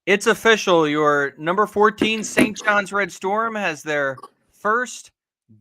It's official. Your number 14 St. John's Red Storm has their first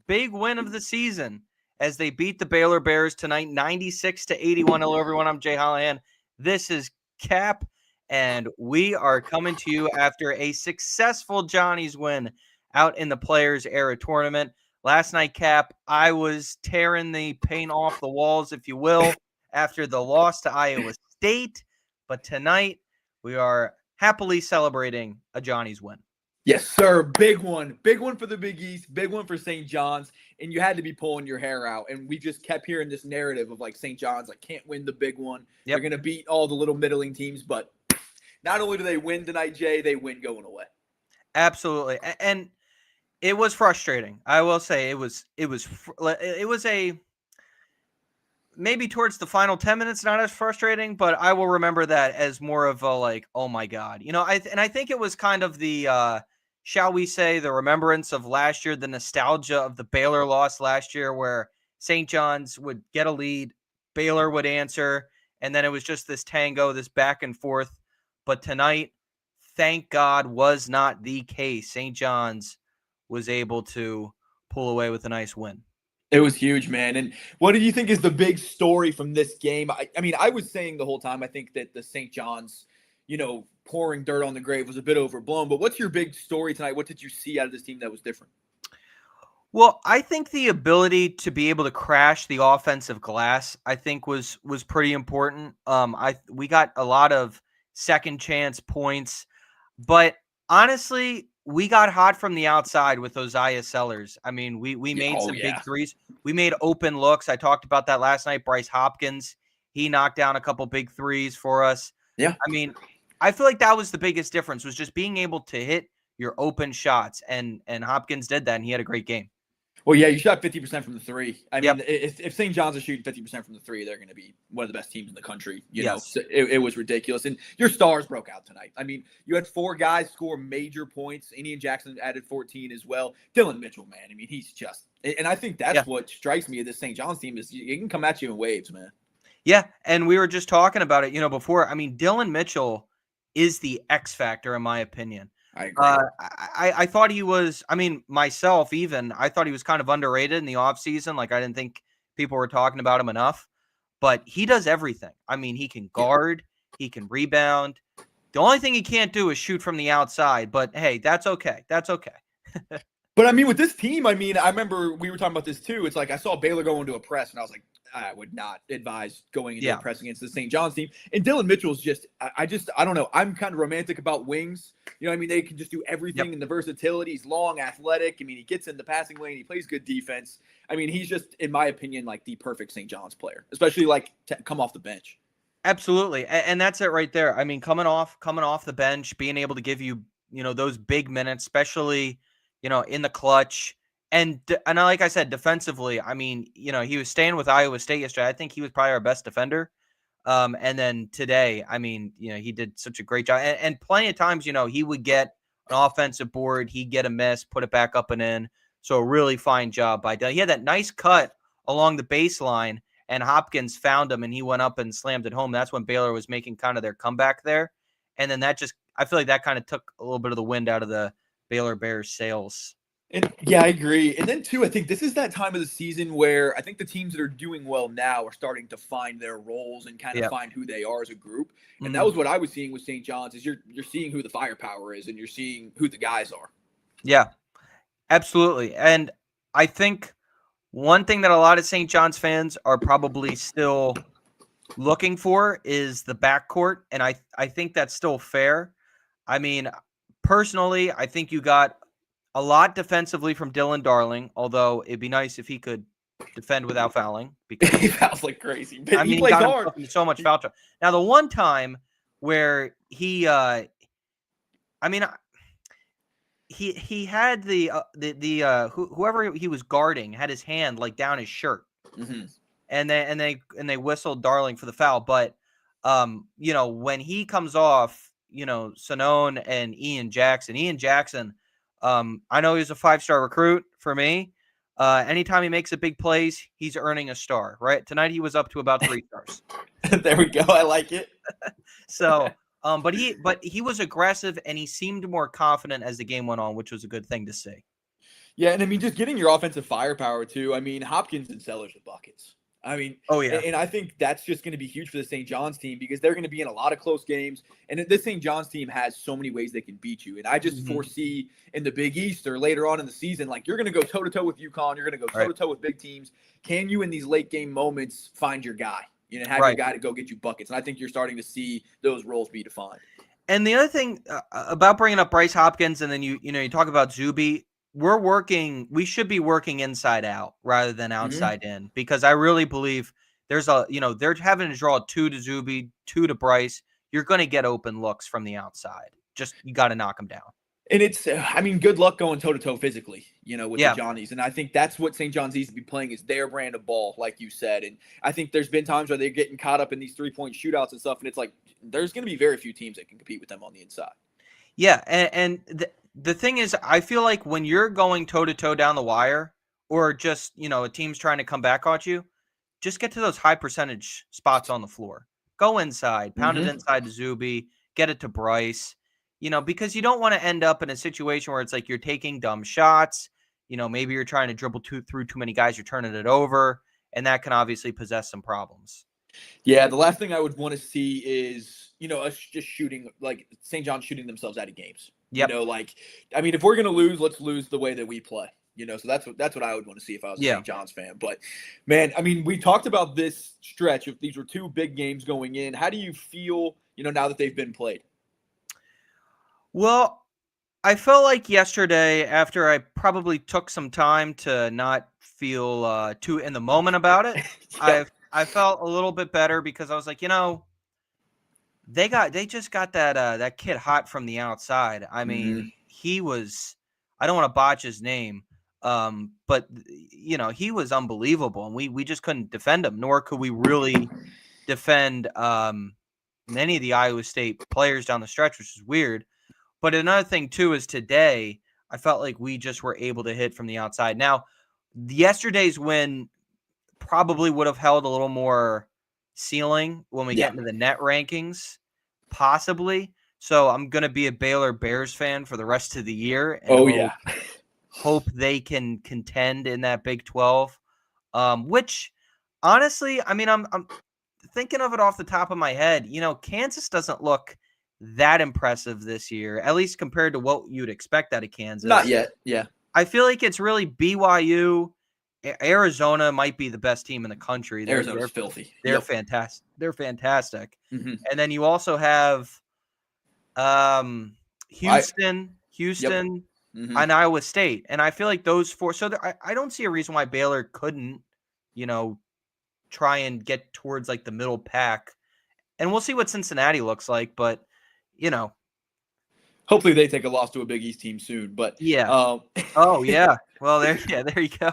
big win of the season as they beat the Baylor Bears tonight, 96-81. Hello, everyone. I'm Jay Holahan. This is Cap, and we are coming to you after a successful Johnny's win out in the Players Era tournament. Last night, Cap, I was tearing the paint off the walls, if you will, after the loss to Iowa State. But tonight, we are happily celebrating a Johnny's win. Yes, sir. Big one. Big one for the Big East. Big one for St. John's. And you had to be pulling your hair out. And we just kept hearing this narrative of like St. John's like can't win the big one. Yep. They're going to beat all the little middling teams. But not only do they win tonight, Jay, they win going away. Absolutely. And it was frustrating. I will say it was a maybe towards the final 10 minutes, not as frustrating, but I will remember that as more of a like, oh my God, I think it was kind of the, shall we say, the remembrance of last year, the nostalgia of the Baylor loss last year, where St. John's would get a lead, Baylor would answer, and then it was just this tango, this back and forth. But tonight, thank God, was not the case. St. John's was able to pull away with a nice win. It was huge, man. And what do you think is the big story from this game? I mean, I was saying the whole time, I think that the St. John's, pouring dirt on the grave was a bit overblown. But what's your big story tonight? What did you see out of this team that was different? Well, I think the ability to be able to crash the offensive glass, I think was pretty important. We got a lot of second chance points, but honestly, we got hot from the outside with those ISLers. I mean, we made some big threes. We made open looks. I talked about that last night. Bryce Hopkins, he knocked down a couple big threes for us. Yeah. I mean, I feel like that was the biggest difference, was just being able to hit your open shots, and Hopkins did that, and he had a great game. Well, yeah, you shot 50% from the three. I mean, Yep. if St. John's is shooting 50% from the three, they're going to be one of the best teams in the country. Yes. So it was ridiculous. And your stars broke out tonight. I mean, you had 4 guys score major points. Ian Jackson added 14 as well. Dylan Mitchell, man, I mean, he's just – and I think that's what strikes me of this St. John's team is it can come at you in waves, man. Yeah, and we were just talking about it, before. I mean, Dylan Mitchell is the X factor, in my opinion. I agree. I thought he was, myself even, I thought he was kind of underrated in the offseason. Like, I didn't think people were talking about him enough. But he does everything. I mean, he can guard. He can rebound. The only thing he can't do is shoot from the outside. But, hey, that's okay. That's okay. But, I mean, with this team, I remember we were talking about this too. It's like I saw Baylor go into a press, and I was like, I would not advise going into a press against the St. John's team. And Dylan Mitchell's just – I don't know. I'm kind of romantic about wings. They can just do everything and the versatility. He's long, athletic. I mean, he gets in the passing lane. He plays good defense. I mean, he's just, in my opinion, like the perfect St. John's player, especially like to come off the bench. Absolutely. And that's it right there. I mean, coming off the bench, being able to give you, those big minutes, especially, in the clutch. And like I said, defensively, I mean, he was staying with Iowa State yesterday. I think he was probably our best defender. And then today, I mean, he did such a great job. And plenty of times, he would get an offensive board. He'd get a miss, put it back up and in. So a really fine job by Dylan. He had that nice cut along the baseline, and Hopkins found him, and he went up and slammed it home. That's when Baylor was making kind of their comeback there. And then I feel like that kind of took a little bit of the wind out of the Baylor Bears' sails. And yeah, I agree. And then, too, I think this is that time of the season where I think the teams that are doing well now are starting to find their roles and kind of find who they are as a group. And that was what I was seeing with St. John's is you're seeing who the firepower is and you're seeing who the guys are. Yeah, absolutely. And I think one thing that a lot of St. John's fans are probably still looking for is the backcourt. And I think that's still fair. I mean, personally, I think you got a lot defensively from Dylan Darling, although it'd be nice if he could defend without fouling. Because he fouls like crazy. But he plays hard. So much foul trouble. Now, the one time where he had whoever he was guarding had his hand like down his shirt, and they whistled Darling for the foul. But when he comes off, Sonone and Ian Jackson. I know he's a 5-star recruit for me. Anytime he makes a big plays, he's earning a star, right? Tonight he was up to about 3 stars. There we go. I like it. So But he was aggressive and he seemed more confident as the game went on, which was a good thing to see. Yeah, and I mean, just getting your offensive firepower too. I mean, Hopkins and Sellers with buckets. I mean, oh yeah, and I think that's just going to be huge for the St. John's team because they're going to be in a lot of close games. And this St. John's team has so many ways they can beat you. And I just foresee in the Big East or later on in the season, like you're going to go toe to toe with UConn, you're going to go toe to toe with big teams. Can you in these late game moments find your guy? Have your guy to go get you buckets. And I think you're starting to see those roles be defined. And the other thing about bringing up Bryce Hopkins, and then you talk about Zuby. We should be working inside out rather than outside in, because I really believe there's they're having to draw 2 to Zuby, 2 to Bryce. You're going to get open looks from the outside. Just, you got to knock them down. And it's, I mean, good luck going toe to toe physically, with the Johnnies. And I think that's what St. John's needs to be playing is their brand of ball, like you said. And I think there's been times where they're getting caught up in these 3-point shootouts and stuff. And it's like, there's going to be very few teams that can compete with them on the inside. Yeah. And the thing is, I feel like when you're going toe-to-toe down the wire, or just, a team's trying to come back at you, just get to those high percentage spots on the floor. Go inside, pound it inside to Zuby, get it to Bryce, because you don't want to end up in a situation where it's like you're taking dumb shots. Maybe you're trying to dribble through too many guys, you're turning it over, and that can obviously possess some problems. Yeah, the last thing I would want to see is, us just shooting, like St. John's shooting themselves out of games. Yep. I mean, if we're going to lose, let's lose the way that we play, so that's what I would want to see if I was a St. John's fan. But, man, I mean, we talked about this stretch. If these were 2 big games going in, how do you feel, now that they've been played? Well, I felt like yesterday, after I probably took some time to not feel too in the moment about it, I felt a little bit better because I was like, they just got that kid hot from the outside. I mean, he was, I don't want to botch his name, but he was unbelievable, and we just couldn't defend him, nor could we really defend many of the Iowa State players down the stretch, which is weird. But another thing too is today I felt like we just were able to hit from the outside. Now, yesterday's win probably would have held a little more ceiling when we get into the net rankings, possibly. So I'm going to be a Baylor Bears fan for the rest of the year. And hope they can contend in that Big 12, which honestly, I mean, I'm thinking of it off the top of my head. Kansas doesn't look that impressive this year, at least compared to what you'd expect out of Kansas. Not yet. Yeah. I feel like it's really BYU. Arizona might be the best team in the country. Arizona's filthy. They're fantastic. They're fantastic. And then you also have Houston, and Iowa State. And I feel like those 4. So I don't see a reason why Baylor couldn't, try and get towards like the middle pack. And we'll see what Cincinnati looks like. But, hopefully they take a loss to a Big East team soon. But oh yeah. Well, there you go.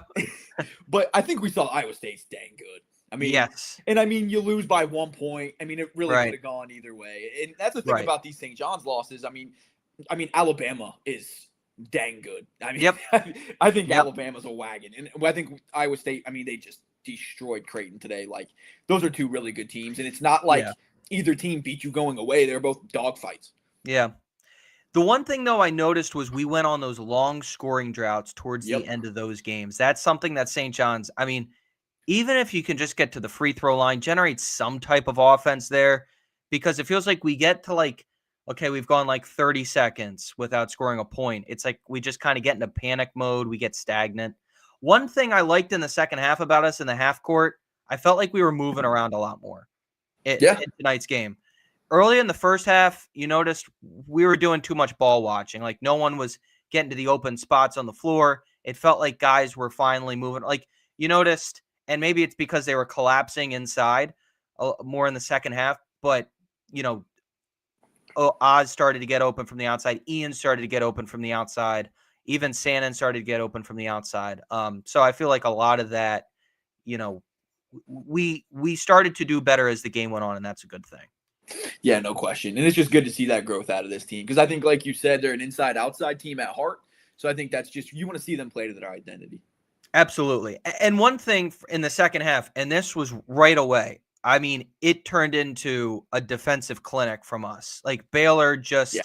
But I think we saw Iowa State's dang good. I mean, yes. And I mean, you lose by 1 point. I mean, it really could have gone either way. And that's the thing about these St. John's losses. I mean, Alabama is dang good. I mean, I think Alabama's a wagon. And I think Iowa State, I mean, they just destroyed Creighton today. Like, those are 2 really good teams. And it's not like either team beat you going away. They're both dogfights. Yeah. The one thing, though, I noticed was we went on those long scoring droughts towards the end of those games. That's something that St. John's, I mean, even if you can just get to the free throw line, generate some type of offense there, because it feels like we get to like, okay, we've gone like 30 seconds without scoring a point. It's like we just kind of get into panic mode. We get stagnant. One thing I liked in the second half about us in the half court, I felt like we were moving around a lot more in tonight's game. Early in the first half, you noticed we were doing too much ball watching. Like, no one was getting to the open spots on the floor. It felt like guys were finally moving. Like, you noticed, and maybe it's because they were collapsing inside more in the second half, but, Oz started to get open from the outside. Ian started to get open from the outside. Even Sannon started to get open from the outside. So I feel like a lot of that, we started to do better as the game went on, and that's a good thing. Yeah, no question. And it's just good to see that growth out of this team. Because I think, like you said, they're an inside-outside team at heart. So I think that's just – you want to see them play to their identity. Absolutely. And one thing in the second half, and this was right away, I mean, it turned into a defensive clinic from us. Like Baylor just,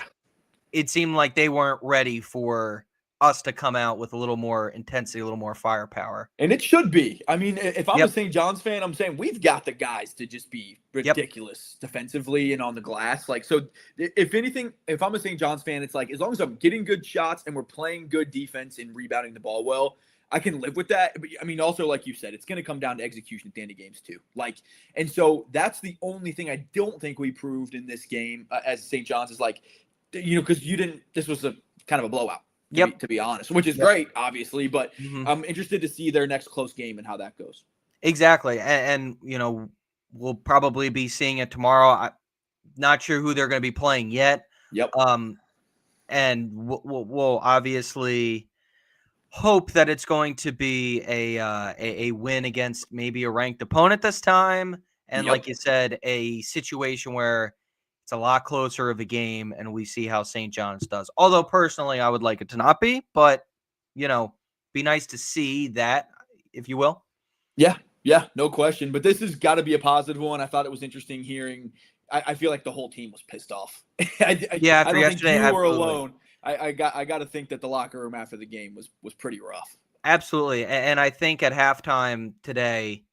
it seemed like they weren't ready for us to come out with a little more intensity, a little more firepower. And it should be. I mean, if I'm a St. John's fan, I'm saying we've got the guys to just be ridiculous defensively and on the glass. Like, so if anything, if I'm a St. John's fan, it's like, as long as I'm getting good shots and we're playing good defense and rebounding the ball well, I can live with that. But I mean, also, like you said, it's going to come down to execution at the end of games too. Like, and so that's the only thing I don't think we proved in this game as St. John's is like, because this was a kind of a blowout. To be honest, which is great, obviously, but I'm interested to see their next close game and how that goes. Exactly. And we'll probably be seeing it tomorrow. I'm not sure who they're going to be playing yet. And we'll obviously hope that it's going to be a win against maybe a ranked opponent this time. And like you said, a situation where it's a lot closer of a game, and we see how St. John's does. Although, personally, I would like it to not be, but, be nice to see that, if you will. Yeah, no question. But this has got to be a positive one. I thought it was interesting hearing. I feel like the whole team was pissed off. I don't think you were alone. I got to think that the locker room after the game was pretty rough. Absolutely. And I think at halftime today,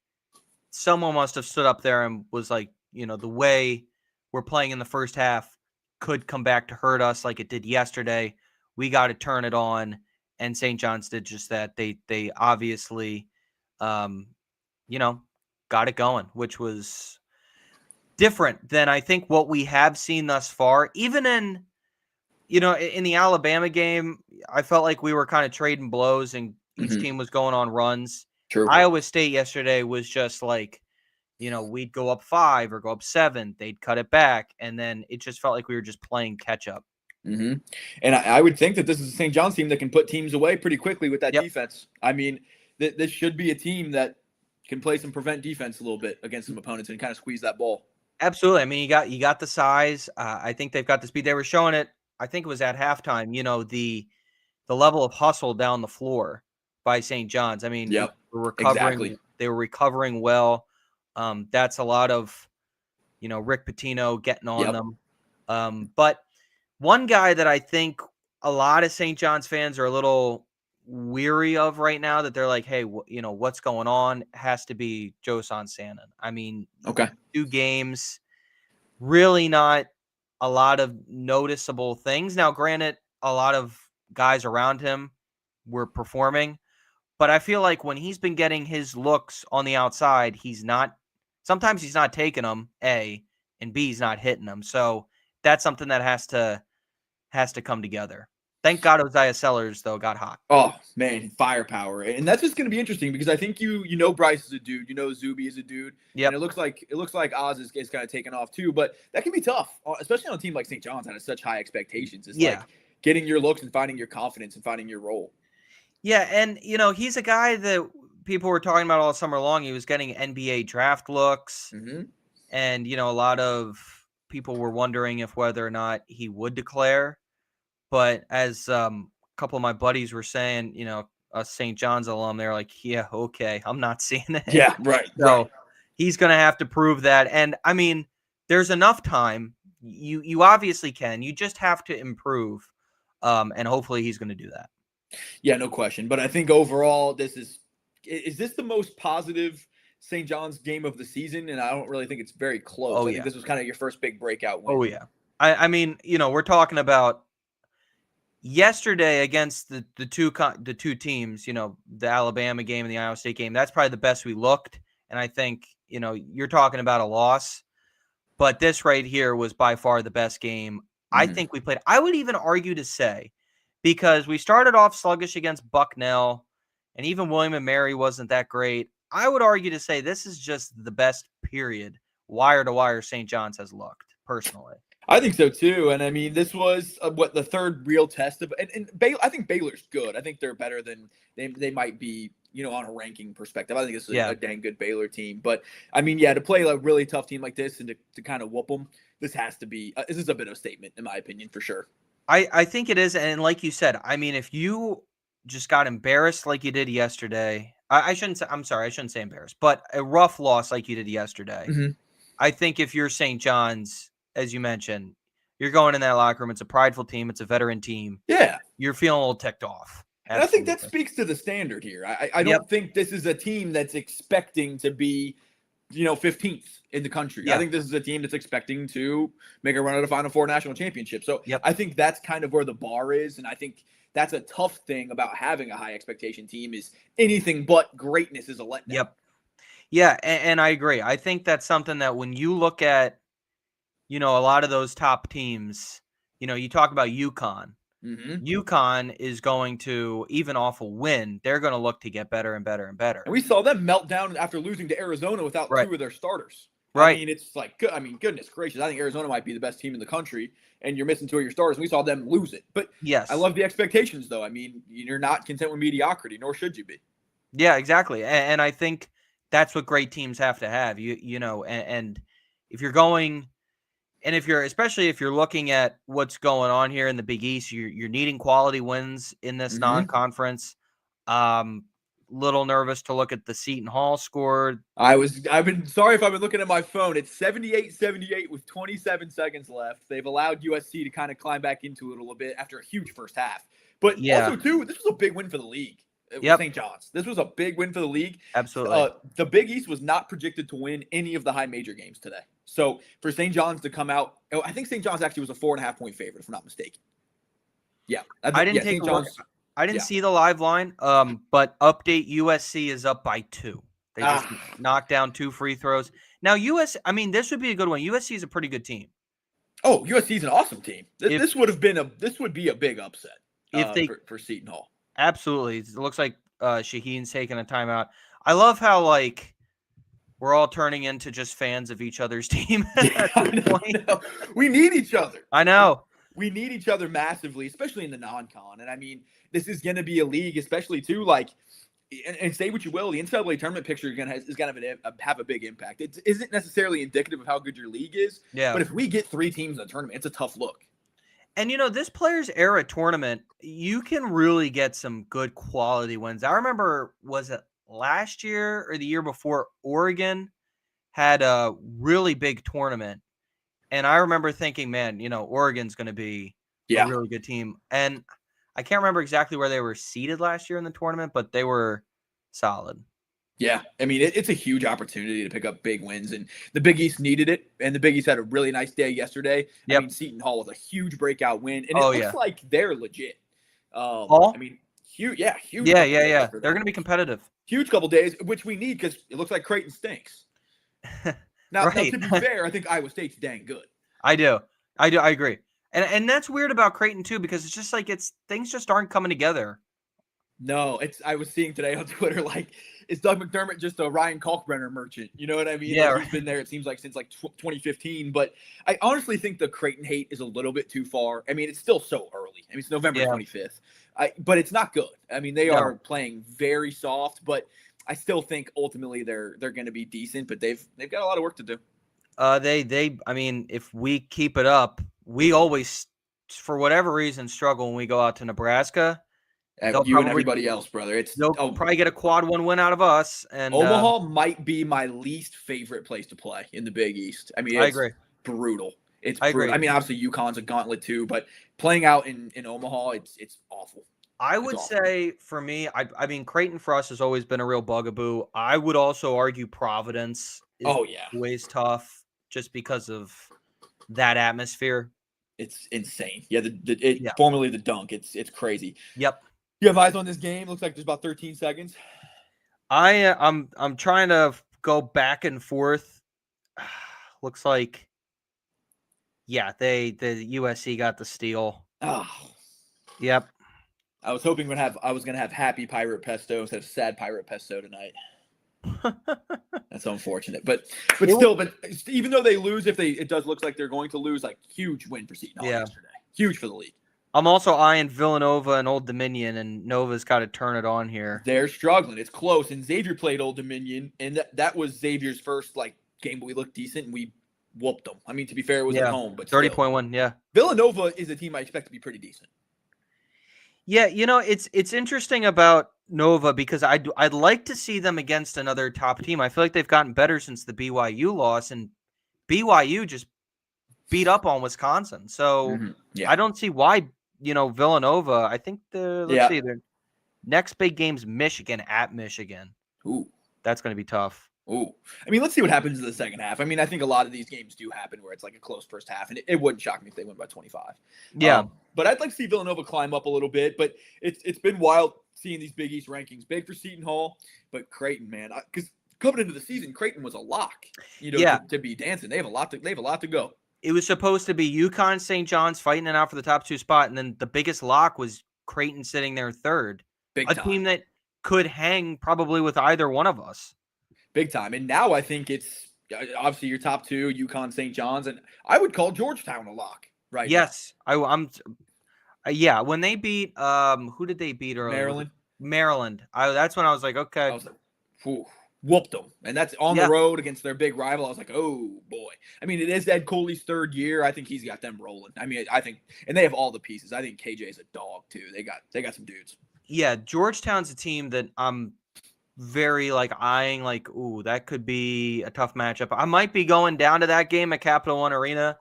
someone must have stood up there and was like, the way we're playing in the first half could come back to hurt us like it did yesterday. We got to turn it on, and St. John's did just that. They obviously, got it going, which was different than I think what we have seen thus far. Even in the Alabama game, I felt like we were kind of trading blows, and each team was going on runs. True. Iowa State yesterday was just like, we'd go up 5 or go up 7. They'd cut it back. And then it just felt like we were just playing catch up. And I would think that this is a St. John's team that can put teams away pretty quickly with that defense. I mean, this should be a team that can play some prevent defense a little bit against some opponents and kind of squeeze that ball. Absolutely. I mean, you got the size. I think they've got the speed. They were showing it. I think it was at halftime, the level of hustle down the floor by St. John's. I mean, they were recovering. Exactly. They were recovering well. That's a lot of, Rick Pitino getting on them. But one guy that I think a lot of St. John's fans are a little weary of right now, that they're like, hey, what's going on, has to be Josan Sannon. I mean, 2 games, really not a lot of noticeable things. Now, granted, a lot of guys around him were performing, but I feel like when he's been getting his looks on the outside, sometimes he's not taking them, A, and B, he's not hitting them. So that's something that has to come together. Thank God Isaiah Sellers, though, got hot. Oh, man, firepower. And that's just going to be interesting because I think Bryce is a dude. Zuby is a dude. And it looks like Oz is kind of taking off too. But that can be tough, especially on a team like St. John's that has such high expectations. It's like getting your looks and finding your confidence and finding your role. Yeah, and, he's a guy that people were talking about all summer long. He was getting NBA draft looks. And, a lot of people were wondering if whether or not he would declare. But as a couple of my buddies were saying, a St. John's alum, they're like, yeah, okay, I'm not seeing it. Yeah, right. So he's going to have to prove that. And, I mean, there's enough time. You obviously can. You just have to improve. And hopefully he's going to do that. Yeah, no question. But I think overall, is this the most positive St. John's game of the season? And I don't really think it's very close. I think this was kind of your first big breakout win. Oh, yeah. I mean, we're talking about yesterday against the two teams, the Alabama game and the Iowa State game. That's probably the best we looked. And I think, you're talking about a loss. But this right here was by far the best game I think we played. I would even argue to say, because we started off sluggish against Bucknell, and even William and Mary wasn't that great. I would argue to say this is just the best period, wire to wire, St. John's has looked, personally. I think so too. And I mean, this was the third real test of, and I think Baylor's good. I think they're better than they might be, on a ranking perspective. I think this is a dang good Baylor team. But I mean, to play a really tough team like this and to kind of whoop them, this has to be, this is a bit of a statement in my opinion, for sure. I think it is. And like you said, I mean, if you just got embarrassed like you did yesterday, I shouldn't say embarrassed, but a rough loss like you did yesterday. I think if you're St. John's, as you mentioned, you're going in that locker room. It's a prideful team. It's a veteran team. Yeah. You're feeling a little ticked off. And I think that Absolutely. speaks to the standard here. I don't think this is a team that's expecting to be, 15th in the country. Yeah. I think this is a team that's expecting to make a run at a Final Four national championship. So I think that's kind of where the bar is. And I think that's a tough thing about having a high expectation team is anything but greatness is a letdown. Yep. Yeah, and I agree. I think that's something that when you look at, a lot of those top teams, you talk about UConn. Mm-hmm. UConn is going to, even off a win, they're going to look to get better and better and better. And we saw them melt down after losing to Arizona without two of their starters. Right. I mean, it's like, goodness gracious. I think Arizona might be the best team in the country, and you're missing two of your starters, and we saw them lose it. But yes, I love the expectations, though. I mean, you're not content with mediocrity, nor should you be. Yeah, exactly. And I think that's what great teams have to have. And if you're going – and especially if you're looking at what's going on here in the Big East, you're needing quality wins in this non-conference. Little nervous to look at the Seton Hall score. I've been sorry if I've been looking at my phone. It's 78-78 with 27 seconds left. They've allowed USC to kind of climb back into it a little bit after a huge first half. But also, too, this was a big win for the league. St. John's. This was a big win for the league. Absolutely. The Big East was not projected to win any of the high major games today. So for St. John's to come out, I think St. John's actually was a 4.5 point favorite, if I'm not mistaken. Yeah. I didn't take a look. I didn't see the live line, but update USC is up by 2. They just knocked down 2 free throws. Now, this would be a good one. USC is a pretty good team. Oh, USC is an awesome team. This would be a big upset for Seton Hall. Absolutely. It looks like Shaheen's taking a timeout. I love how, we're all turning into just fans of each other's team at this point. We need each other. I know. We need each other massively, especially in the non-con. And, I mean, this is going to be a league, especially, too, and say what you will, the NCAA tournament picture is going to have a big impact. It isn't necessarily indicative of how good your league is. Yeah. But if we get 3 teams in the tournament, it's a tough look. And, this Players Era tournament, you can really get some good quality wins. I remember, was it last year or the year before, Oregon had a really big tournament. And I remember thinking, man, Oregon's going to be a really good team. And I can't remember exactly where they were seated last year in the tournament, but they were solid. Yeah, I mean, it's a huge opportunity to pick up big wins, and the Big East needed it, and the Big East had a really nice day yesterday. Yep. I mean, Seton Hall was a huge breakout win, and it looks like they're legit. I mean, huge. Yeah. They're going to be competitive. Huge couple days, which we need because it looks like Creighton stinks. Now, to be fair, I think Iowa State's dang good. I agree. And that's weird about Creighton, too, because it's just things just aren't coming together. No, I was seeing today on Twitter, is Doug McDermott just a Ryan Kalkbrenner merchant? You know what I mean? Yeah. He's been there, it seems like, since 2015. But I honestly think the Creighton hate is a little bit too far. I mean, it's still so early. I mean, it's November 25th. But it's not good. I mean, they are playing very soft, but I still think ultimately they're going to be decent. But they've got a lot of work to do. I mean, if we keep it up, we always, for whatever reason, struggle when we go out to Nebraska. And everybody else, brother. They'll probably get a quad 1 win out of us. And Omaha might be my least favorite place to play in the Big East. I mean, it's brutal. It's brutal. I mean, obviously UConn's a gauntlet too, but playing out in Omaha, it's awful. I would say for me, I mean, Creighton for us has always been a real bugaboo. I would also argue Providence is always tough just because of that atmosphere. It's insane. Yeah, formerly the Dunk. It's crazy. Yep. You have eyes on this game? Looks like there's about 13 seconds. I'm trying to go back and forth. Looks like, the USC got the steal. Oh. Yep. I was hoping I was gonna have happy pirate pesto instead of sad pirate pesto tonight. That's unfortunate, but even though they lose, it does look like they're going to lose, huge win for Seton Hall yesterday. Huge for the league. I'm also eyeing Villanova and Old Dominion, and Nova's got to turn it on here. They're struggling. It's close, and Xavier played Old Dominion, and that was Xavier's first game, but we looked decent, and we whooped them. I mean, to be fair, it was at home, but 30-point win, yeah. Villanova is a team I expect to be pretty decent. Yeah, it's interesting about Nova because I'd like to see them against another top team. I feel like they've gotten better since the BYU loss, and BYU just beat up on Wisconsin. So Yeah. I don't see why, Villanova, I think let's see, their next big game's Michigan at Michigan. Ooh. That's going to be tough. Ooh. I mean, let's see what happens in the second half. I mean, I think a lot of these games do happen where it's like a close first half, and it wouldn't shock me if they win by 25. Yeah. But I'd like to see Villanova climb up a little bit, but it's been wild seeing these Big East rankings. Big for Seton Hall, but Creighton, man, because coming into the season, Creighton was a lock, to be dancing. They have a lot to go. It was supposed to be UConn, St. John's fighting it out for the top 2 spot, and then the biggest lock was Creighton sitting there third. Big time. Team that could hang probably with either one of us. Big time. And now I think it's obviously your top 2, UConn, St. John's, and I would call Georgetown a lock right yes, now. Yeah, when they beat who did they beat earlier? Maryland. That's when I was like, okay. I was like, whew, whooped them. And that's on the road against their big rival. I was like, oh boy. I mean, it is Ed Cooley's 3rd year. I think he's got them rolling. I mean, I think, and they have all the pieces. I think KJ is a dog too. They got some dudes. Yeah, Georgetown's a team that I'm very eyeing, ooh, that could be a tough matchup. I might be going down to that game at Capital One Arena.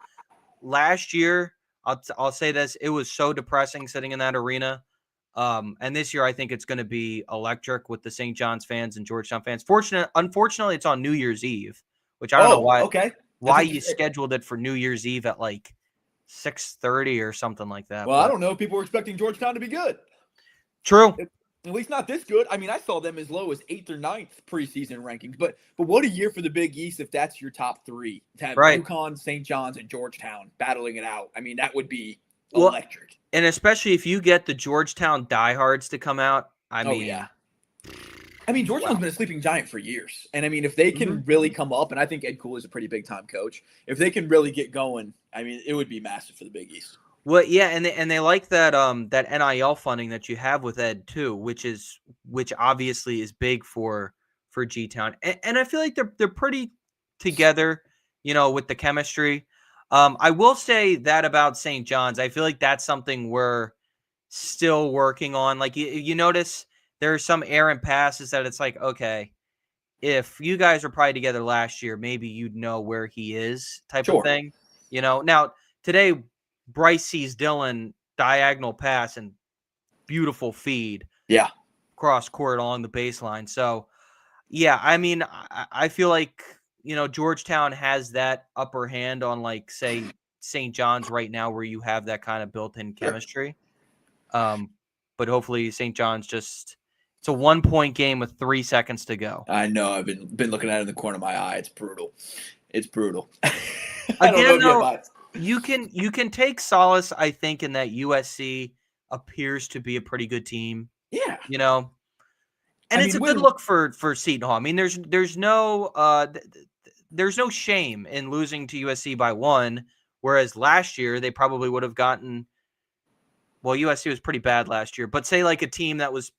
Last year, I'll say this, it was so depressing sitting in that arena. And this year I think it's going to be electric with the St. John's fans and Georgetown fans. Unfortunately, it's on New Year's Eve, which I don't know why. Okay. Why you scheduled it for New Year's Eve at 6:30 or something like that. Well, I don't know. People were expecting Georgetown to be good. True. At least not this good. I mean, I saw them as low as 8th or 9th preseason rankings. But what a year for the Big East if that's your top 3. To have UConn, St. John's, and Georgetown battling it out. I mean, that would be electric. And especially if you get the Georgetown diehards to come out. I mean, Georgetown's been a sleeping giant for years. And, I mean, if they can really come up, and I think Ed Cooley's a pretty big-time coach, if they can really get going, I mean, it would be massive for the Big East. Well, yeah, and they like that that NIL funding that you have with Ed too, which obviously is big for G-Town. And I feel like they're pretty together, with the chemistry. I will say that about St. John's. I feel like that's something we're still working on. You notice there are some errant passes that it's okay, if you guys were probably together last year, maybe you'd know where he is type of thing. Now today Bryce sees Dylan diagonal pass and beautiful feed. Yeah. Cross court along the baseline. So, yeah, I mean, I feel like, Georgetown has that upper hand on say St. John's right now where you have that kind of built-in chemistry. But hopefully St. John's it's a 1-point game with 3 seconds to go. I know. I've been looking at it in the corner of my eye. It's brutal. Again, though, you can take solace, I think, in that USC appears to be a pretty good team. Yeah. And it's a good look for Seton Hall. I mean, there's no shame in losing to USC by 1, whereas last year they probably would have gotten. Well, USC was pretty bad last year, but say a team that was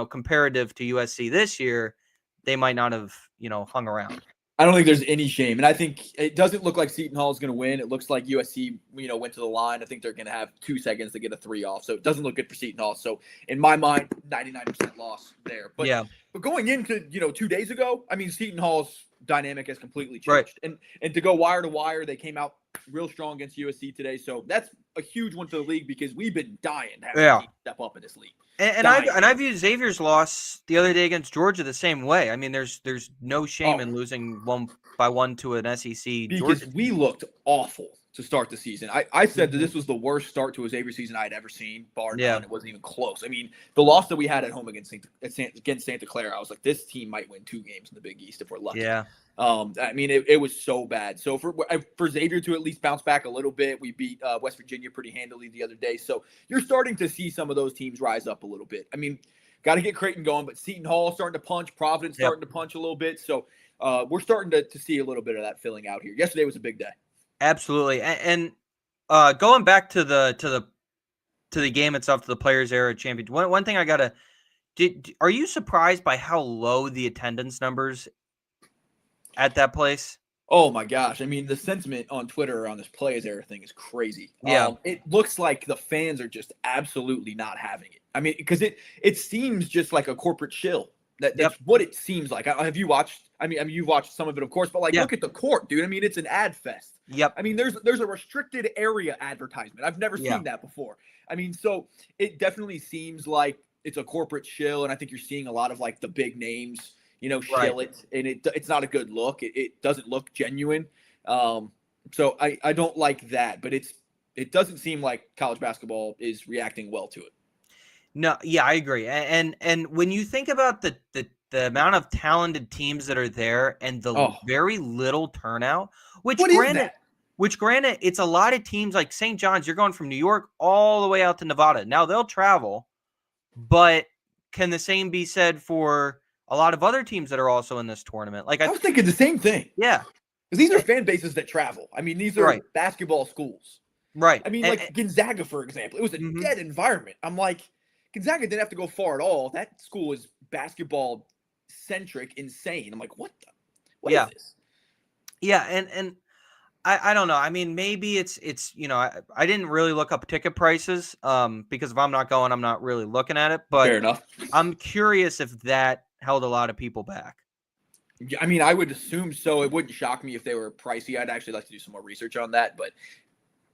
comparative to USC this year, they might not have hung around. I don't think there's any shame. And I think it doesn't look like Seton Hall is going to win. It looks like USC, went to the line. I think they're going to have 2 seconds to get a 3 off. So it doesn't look good for Seton Hall. So in my mind, 99% loss there. But going into, 2 days ago, I mean, Seton Hall's dynamic has completely changed. Right. And to go wire to wire, they came out real strong against USC today. So that's a huge one for the league because we've been dying to have a team step up in this league. And I view Xavier's loss the other day against Georgia the same way. I mean, there's no shame in losing 1 to an SEC. Because Georgia we looked awful to start the season. I said that this was the worst start to a Xavier season I had ever seen, bar none. It wasn't even close. I mean, the loss that we had at home against Santa Clara, I was like, this team might win 2 games in the Big East if we're lucky. Yeah. I mean, it was so bad. So for Xavier to at least bounce back a little bit, we beat West Virginia pretty handily the other day. So you're starting to see some of those teams rise up a little bit. I mean, got to get Creighton going, but Seton Hall starting to punch, Providence starting to punch a little bit. So we're starting to see a little bit of that filling out here. Yesterday was a big day. Absolutely, and going back to the game itself, to the Players Era Championship. One thing I gotta. Are you surprised by how low the attendance numbers at that place? Oh my gosh. I mean, the sentiment on Twitter around this Players Era thing is crazy. Yeah. It looks like the fans are just absolutely not having it. I mean, because it seems just like a corporate shill. That's what it seems like. Have you watched? I mean, you've watched some of it, of course, but look at the court, dude. I mean, it's an ad fest. Yep. I mean, there's a restricted area advertisement. I've never seen that before. I mean, so it definitely seems like it's a corporate shill, and I think you're seeing a lot of like the big names, shill it, and it's not a good look. It doesn't look genuine. So I don't like that, but it doesn't seem like college basketball is reacting well to it. No, yeah, I agree. And when you think about the amount of talented teams that are there and the very little turnout, which granted, it's a lot of teams like St. John's, you're going from New York all the way out to Nevada. Now they'll travel, but can the same be said for a lot of other teams that are also in this tournament? Like I was thinking the same thing. Yeah. Because these are fan bases that travel. I mean, these are basketball schools. Right. I mean, like Gonzaga, for example. It was a dead environment. I'm like, Gonzaga didn't have to go far at all. That school is basketball centric, insane. I'm like, what is this? Yeah, and I don't know. I mean, maybe it's I didn't really look up ticket prices because if I'm not going, I'm not really looking at it. But fair enough. I'm curious if that held a lot of people back. I mean, I would assume so. It wouldn't shock me if they were pricey. I'd actually like to do some more research on that. But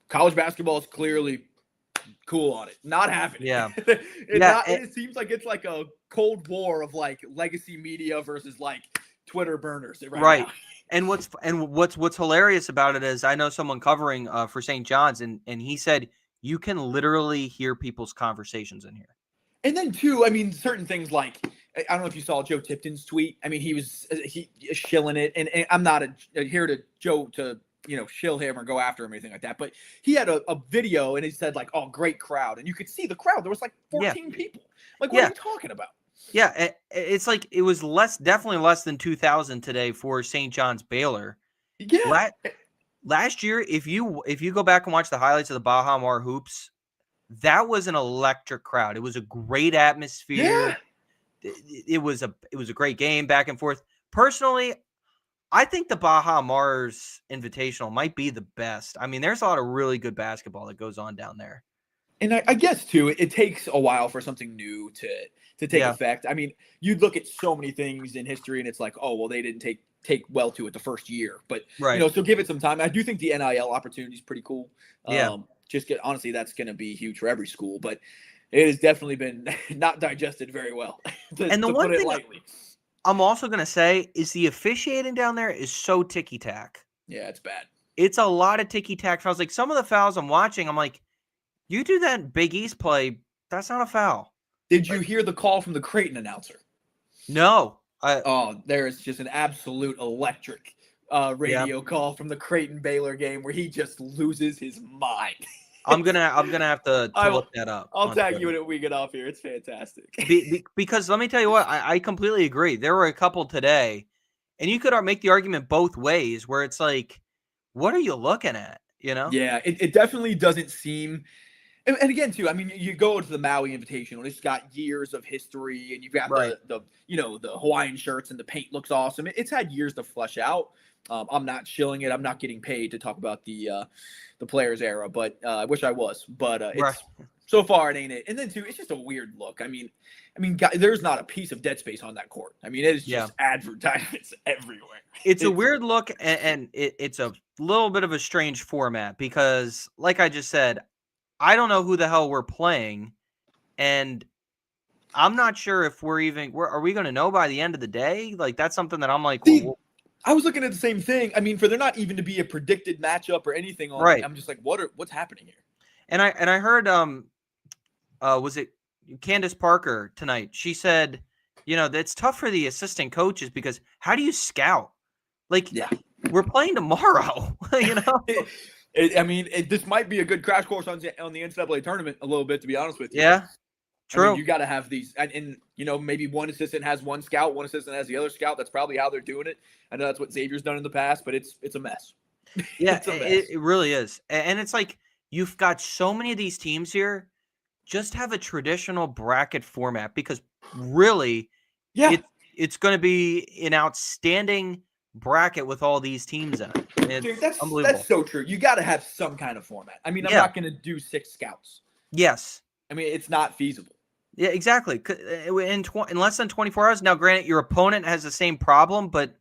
college basketball is clearly cool on it. Not happening. Yeah. It seems like it's like a cold war of like legacy media versus like Twitter burners. Right. Now. And what's hilarious about it is I know someone covering for St. John's and he said you can literally hear people's conversations in here. And then too, I mean, certain things like I don't know if you saw Joe Tipton's tweet. I mean, he shilling it, and I'm not here to shill him or go after him or anything like that. But he had a video and he said like, "Oh, great crowd," and you could see the crowd. There was like 14 people. Like, what are you talking about? Yeah, it's like it was definitely less than 2,000 today for St. John's Baylor. Yeah. Last year, if you go back and watch the highlights of the Baja Mar hoops, that was an electric crowd. It was a great atmosphere. Yeah. It was a great game back and forth. Personally, I think the Baja Mars Invitational might be the best. I mean, there's a lot of really good basketball that goes on down there. And I guess too, it takes a while for something new to take effect. I mean, you'd look at so many things in history, and it's like, oh well, they didn't take well to it the first year, but so give it some time. I do think the NIL opportunity is pretty cool. Honestly, that's going to be huge for every school, but it has definitely been not digested very well. And the one thing I'm also going to say is the officiating down there is so ticky-tack. Yeah, it's bad. It's a lot of ticky-tack fouls. Like some of the fouls I'm watching, I'm like, you do that in Big East play, that's not a foul. Did you hear the call from the Creighton announcer? No. There is just an absolute electric radio call from the Creighton Baylor game where he just loses his mind. I'm gonna have to look that up. I'll tag you in it when we get off here. It's fantastic. Because let me tell you what, I completely agree. There were a couple today, and you could make the argument both ways, where it's like, what are you looking at? Yeah, it definitely doesn't seem. And again, too, I mean, you go to the Maui Invitational, it's got years of history, and you've got the Hawaiian shirts, and the paint looks awesome. It's had years to flesh out. I'm not shilling it. I'm not getting paid to talk about the players era, but I wish I was. But so far it ain't it. And then too, it's just a weird look. I mean, there's not a piece of dead space on that court. I mean, it is just advertisements everywhere. It's a weird look, and it's a little bit of a strange format because, like I just said, I don't know who the hell we're playing, and I'm not sure if are we going to know by the end of the day? Like, that's something that I'm like, I was looking at the same thing. I mean, for there not even to be a predicted matchup or anything on it, I'm just like, what's happening here? And I heard, was it Candace Parker tonight? She said, it's tough for the assistant coaches because how do you scout? Like, we're playing tomorrow, This might be a good crash course on the NCAA tournament a little bit, to be honest with you. Yeah, true. I mean, you got to have these, and maybe one assistant has one scout, one assistant has the other scout. That's probably how they're doing it. I know that's what Xavier's done in the past, but it's a mess. Yeah, it really is. And it's like you've got so many of these teams here. Just have a traditional bracket format because really, it's going to be an outstanding bracket with all these teams in it. Dude, that's so true. You got to have some kind of format. I mean, I'm not going to do 6 scouts. Yes. I mean, it's not feasible. Yeah, exactly. In less than 24 hours. Now, granted, your opponent has the same problem, but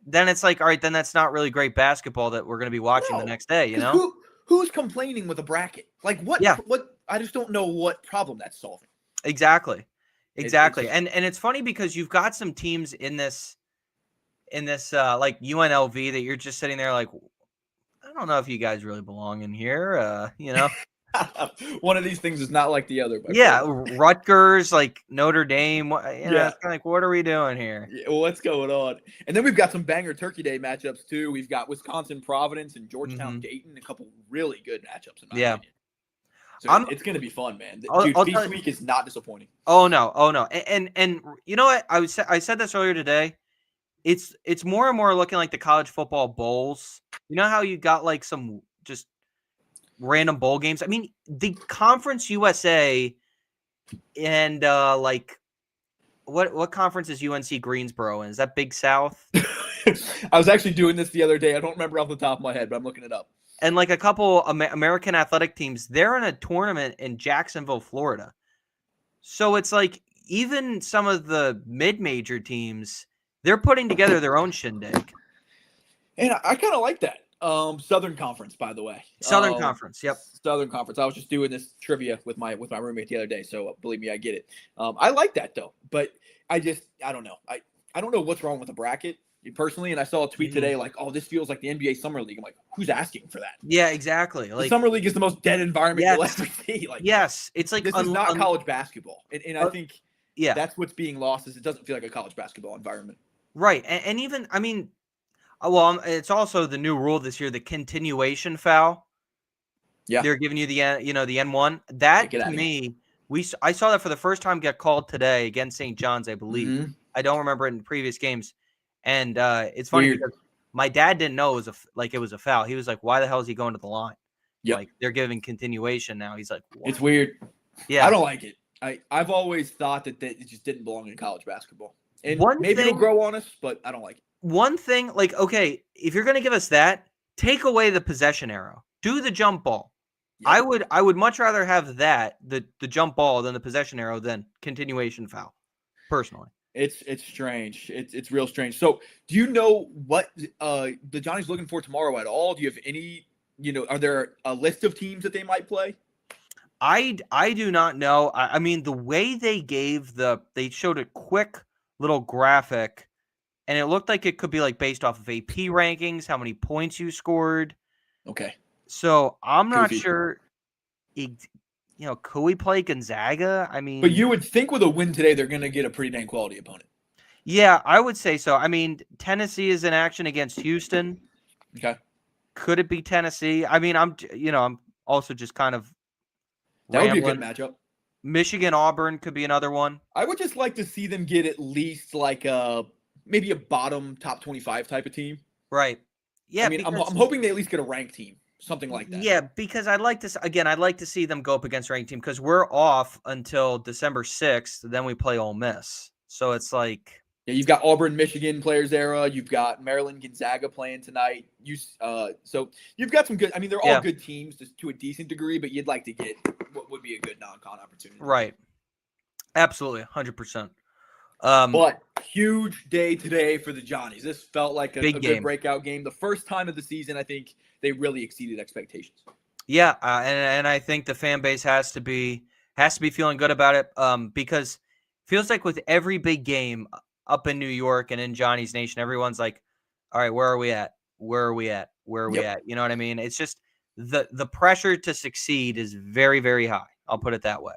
then it's like, all right, then that's not really great basketball that we're going to be watching the No, next day, you because know? who's complaining with a bracket? Like Yeah, what? I just don't know what problem that's solving. exactly. It's Exactly. just And it's funny because you've got some teams in this like UNLV that you're just sitting there like, I don't know if you guys really belong in here, you know? one of these things is not like the other, my Yeah, friend. Rutgers, like Notre Dame, Yeah. it's kind of like, what are we doing here? Yeah, well, what's going on? And then we've got some banger Turkey Day matchups too. We've got Wisconsin Providence and Georgetown Hmm. Dayton, a couple really good matchups in my Yeah. opinion. So I'm it's going to be fun, man. Dude, I'll tell Feast you. Week is not disappointing. Oh no, oh no. And you know what? I said this earlier today. It's more and more looking like the college football bowls. You know how you got like some just random bowl games? I mean, the Conference USA and like what conference is UNC Greensboro in? Is that Big South? I was actually doing this the other day. I don't remember off the top of my head, but I'm looking it up. And like a couple American athletic teams, they're in a tournament in Jacksonville, Florida. So it's like even some of the mid-major teams, they're putting together their own shindig. And I kind of like that. Southern Conference, by the way. Southern Conference, yep. Southern Conference. I was just doing this trivia with my roommate the other day, so believe me, I get it. I like that though, but I don't know. I don't know what's wrong with the bracket personally. And I saw a tweet today like, "Oh, this feels like the NBA Summer League." I'm like, who's asking for that? Yeah, exactly. The Like, Summer League is the most dead environment you'll yes, ever see. Like, yes, it's like this is not college basketball, and I think yeah, that's what's being lost. Is it doesn't feel like a college basketball environment. right. And even I mean, well, it's also the new rule this year, the continuation foul. Yeah, They're giving you the the N1. yeah, That get to out of here. me, I saw that for the first time get called today against St. John's, I believe. Mm-hmm. I don't remember it in previous games. And it's funny Weird. because my dad didn't know it was a foul. He was like, "Why the hell is he going to the line?" Yep. Like they're giving continuation now. He's like, "What?" It's weird. Yeah. I don't like it. I've always thought that it just didn't belong in college basketball. And One maybe it'll thing, grow on us, but I don't like it. one thing, like, okay, if you're gonna give us that, take away the possession arrow. Do the jump ball. Yep. I would much rather have that, the jump ball than the possession arrow than continuation foul, personally. It's strange. It's real strange. So do you know what the Johnny's looking for tomorrow at all? Do you have any, are there a list of teams that they might play? I do not know. I mean, the way they showed a quick little graphic, and it looked like it could be like based off of AP rankings, how many points you scored. Okay. So I'm not Goofy. sure. Could we play Gonzaga? I mean, But you would think with a win today, they're going to get a pretty dang quality opponent. yeah, I would say so. I mean, Tennessee is in action against Houston. Okay. Could it be Tennessee? I mean, I'm also just kind of That would be a rambling. good matchup. Michigan Auburn could be another one. I would just like to see them get at least like maybe a bottom top 25 type of team. Right. Yeah. I mean, I'm hoping they at least get a ranked team, something like that. Yeah, because I'd like to see them go up against a ranked team because we're off until December 6th. Then we play Ole Miss. So it's like, yeah, you've got Auburn, Michigan players era. You've got Maryland, Gonzaga playing tonight. So you've got some good. I mean, they're all good teams to a decent degree, but you'd like to get what would be a good non-con opportunity. Right. Absolutely, 100%. But huge day today for the Johnnies. This felt like a good breakout game. The first time of the season, I think they really exceeded expectations. Yeah, and I think the fan base has to be feeling good about it because it feels like with every big game up in New York and in Johnny's Nation, everyone's like, all right, where are we at? Where are we at? Where are we at? You know what I mean? It's just the pressure to succeed is very, very high. I'll put it that way.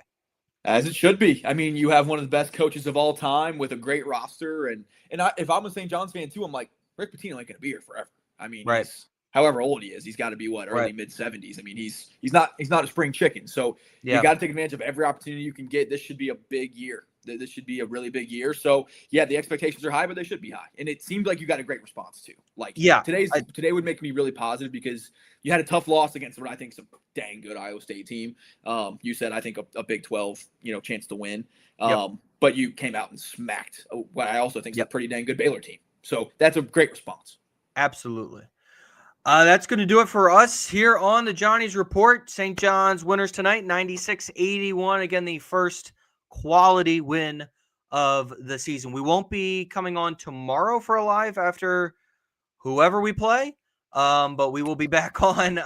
As it should be. I mean, you have one of the best coaches of all time with a great roster. And if I'm a St. John's fan too, I'm like, Rick Pitino ain't going to be here forever. I mean, however old he is, he's got to be early mid-70s. I mean, he's not a spring chicken. So you got to take advantage of every opportunity you can get. This should be a big year. This should be a really big year. So yeah, the expectations are high, but they should be high. And it seemed like you got a great response too. Like today would make me really positive because you had a tough loss against what I think is a dang good Iowa State team. You said I think a Big 12, chance to win. But you came out and smacked what I also think is a pretty dang good Baylor team. So that's a great response. Absolutely. That's going to do it for us here on the Johnny's Report. St. John's winners tonight, 96-81. Again, the first quality win of the season. We won't be coming on tomorrow for a live after whoever we play, but we will be back on.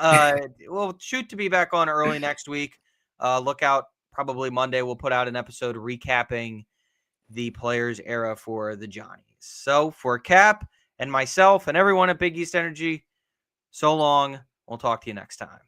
We'll shoot to be back on early next week. Look out, probably Monday. We'll put out an episode recapping the Players era for the Johnnies. So for Cap and myself and everyone at Big East Energy, so long. We'll talk to you next time.